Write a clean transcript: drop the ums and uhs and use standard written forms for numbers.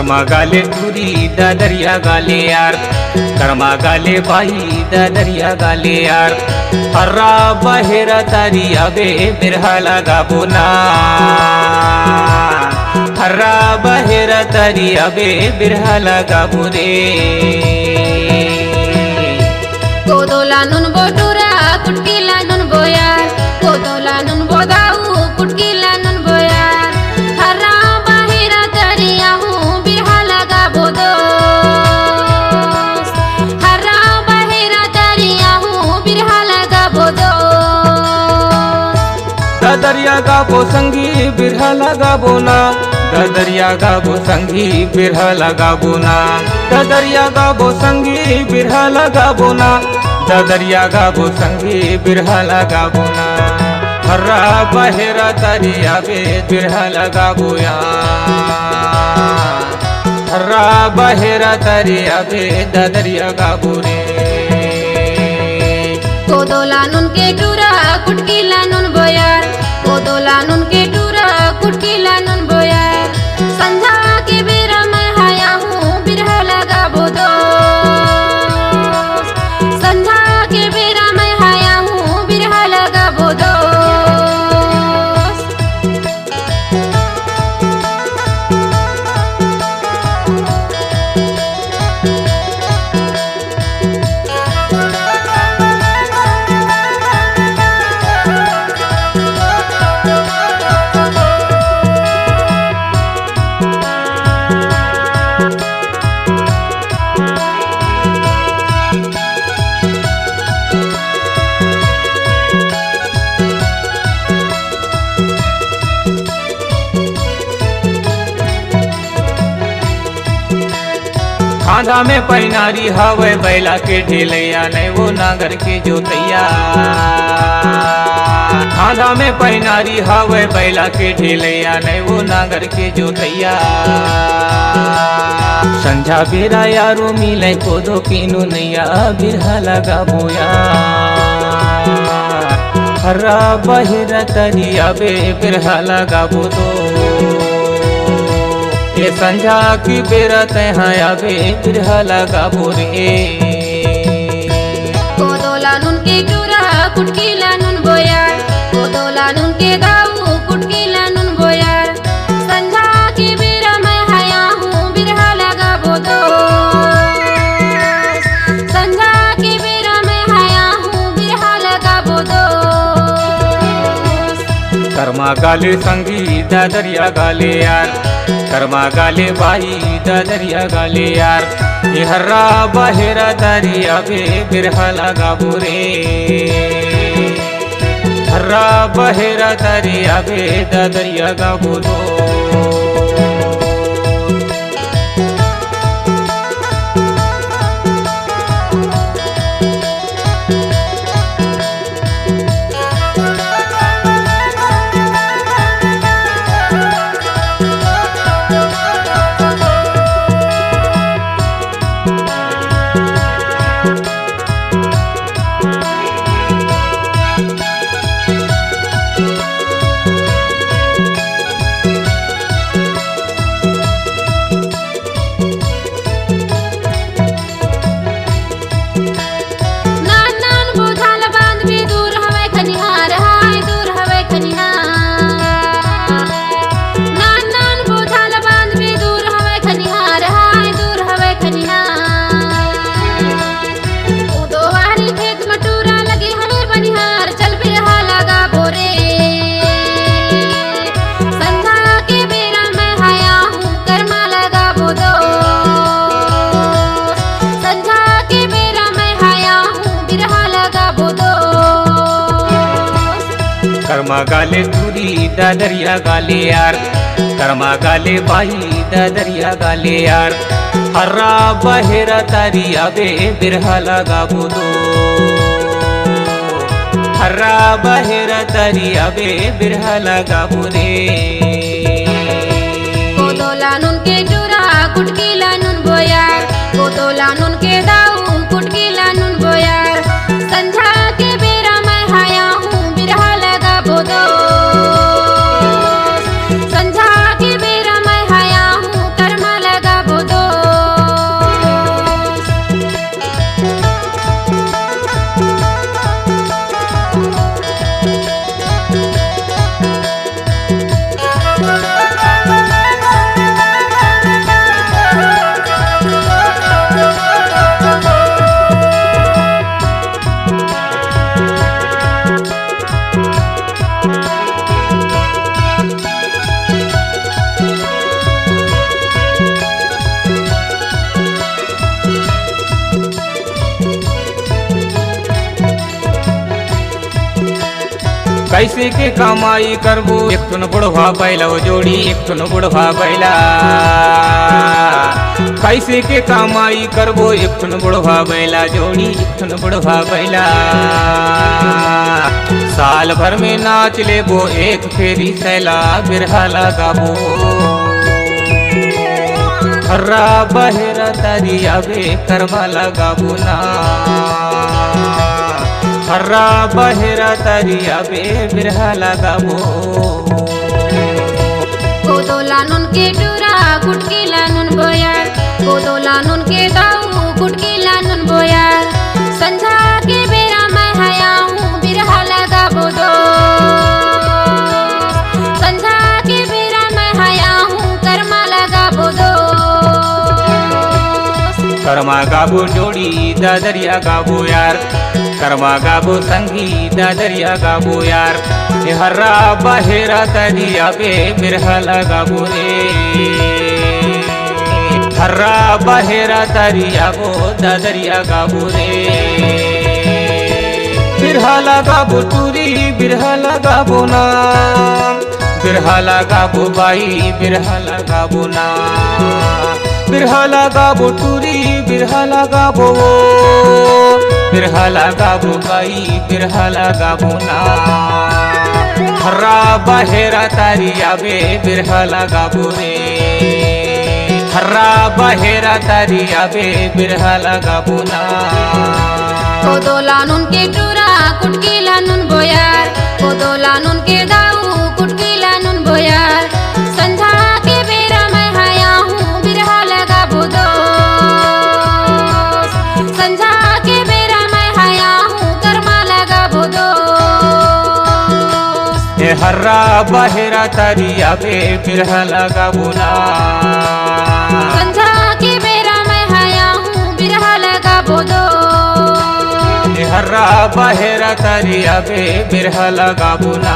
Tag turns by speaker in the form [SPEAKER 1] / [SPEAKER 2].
[SPEAKER 1] कर्मा गाले तुरी ददरिया गाले यार, कर्मा गाले बाई ददरिया गाले यार। हर्रा बहेरा तारी अबे बिरहा लगा बोना, हर्रा बहेरा तारी अबे बिरहा लगा बोरे।
[SPEAKER 2] कोदोला नुन बोटुरा कुटकीला नुन बोयार, कोदोला नुन बोदाऊ कुटकीला नुन बोयार। हर्रा बहेरा तारी आहू बिरहा लगा बोदो, हर्रा बहेरा तारी आहू बिरहा लगा बोदो।
[SPEAKER 1] ददरिया गाबो संगी बिरहा लगा बोना, ददरिया गाबो संगी बिरहा लगा बोना, ददरिया गाबो संगी बिरहा लगा बोना, ददरिया गाबो संगी बिरहा लगा बोना। हर्रा बहेरा तारी अबे बिरहा लगा बोया, हर्रा बहेरा तारी अबे ददरिया गाबो रे।
[SPEAKER 2] कोदोला नुन के टूरा कुटकीला नुन बोयार, कोदोला नुन के टूरा कुटकीला नुन बोयार। संझा के बेरा मैं हाया हूँ बिरहा लगा बोदो, संझा के बेरा मैं हाया हूँ बिरहा लगा बोदो।
[SPEAKER 1] खांधा में पैनारी हवे बैला के ढेलैया, नहीं वो नागर के जोतैया। खांधा में पैनारी हवे बैला के ढेलैया, नहीं वो नागर के जोतैया। संझा बेरा यारो मिले कोदो कीनु नैया बिरहा लगा बोया, हर्रा बहेरा तारी अबे बिरहा लगा बोदो। ये संझा की बेरा तहाँ अबे बिरहा लगा बोरे।
[SPEAKER 2] कोदोला नुन के टूरा कुटकीला नुन बोयार, कोदोला नुन के दाऊ कुटकीला नुन बोयार। संझा के बेरा मैं हाया हूँ बिरहा लगा बोदो, संझा के बेरा मैं हाया हूँ बिरहा लगा बोदो।
[SPEAKER 1] कर्मा गाले संगी ददरिया गाले यार, कर्मा गाले बाई ददरिया गाले यार। ये हर्रा बहेरा तारी अबे बिरहा लगा बोरे, हर्रा बहेरा तारी अबे ददरिया गाबो दो। कर्मा गाले तुरी ददरिया गाले यार, कर्मा गाले बाई ददरिया गाले यार। हर्रा बहेरा तारी अबे बिरहा लगा बोदो, हर्रा बहेरा तारी अबे बिरहा लगा बोरे।
[SPEAKER 2] कोदोला नुन के टूरा कुटकीला नुन बोयार, कोदोला नुन के दाऊ कुटकीला नुन बोयार। संझा के बेरा मैं हाया हूँ बिरहा लगा बोदो, संझा के बेरा मैं हाया हूँ कर्मा लगा
[SPEAKER 1] कैसे के कमाई करबो एक ठन बुढ़वा बैला जोड़ी एक ठन बुढ़वा बैला कैसे के कमाई करबो एक ठन बुढ़वा बैला जोड़ी एक ठन बुढ़वा बैला साल भर में नाच लेबो एक फेरी सैला बिरहा लगाबो हर्रा बहेरा तारिया बे करवा लगाबो ना हर्रा बहेरा तारिया बे बिरहा लगाबो
[SPEAKER 2] कोदोला नुन के डूरा कुटकीला नुन बोयार कोदोला नुन के दाऊ कुटकीला नुन बोयार संझा के बेरा मैं हयाऊं बिरहा लगाबो दो संझा के बेरा मैं हयाऊं कर्मा लगाबो दो
[SPEAKER 1] कर्मा गाबो जोड़ी दादरिया गाबो यार कर्मा गाबो संगी दादरिया गाबो यार हर्रा बहेरा तारिया बे बिरहा लगाबो रे हर्रा बहेरा तारिया बो दादरिया गाबो रे बिरहा लगाबो टूरी बिरहा लगाबो ना बिरहा लगाबो बाई बिरहा लगाबो ना बिरहा लगाबो टूरी बिरहा लगाबो बिरहा लगाबो बाई बिरहा लगाबो ना हर्रा बहेरा तारिया बे बिरहा लगाबो रे हर्रा बहेरा तारिया बे बिरहा लगाबो ना
[SPEAKER 2] कोदोला नुन के टूरा कुटकीला नुन बोयार कोदोला नुन के दाऊ कुटकीला नुन बोयार संझा के बेरा मैं हयाऊं बिरहा लगाबो दो संझा के बेरा मैं हयाऊं कर्मा लगाबो दो
[SPEAKER 1] हर्रा बहेरा तारिया बे बिरहा लगाबो ना
[SPEAKER 2] संझा के बेरा मैं हयाऊं बिरहा लगाबो दो
[SPEAKER 1] हर्रा बहेरा तारिया बे बिरहा लगाबो ना।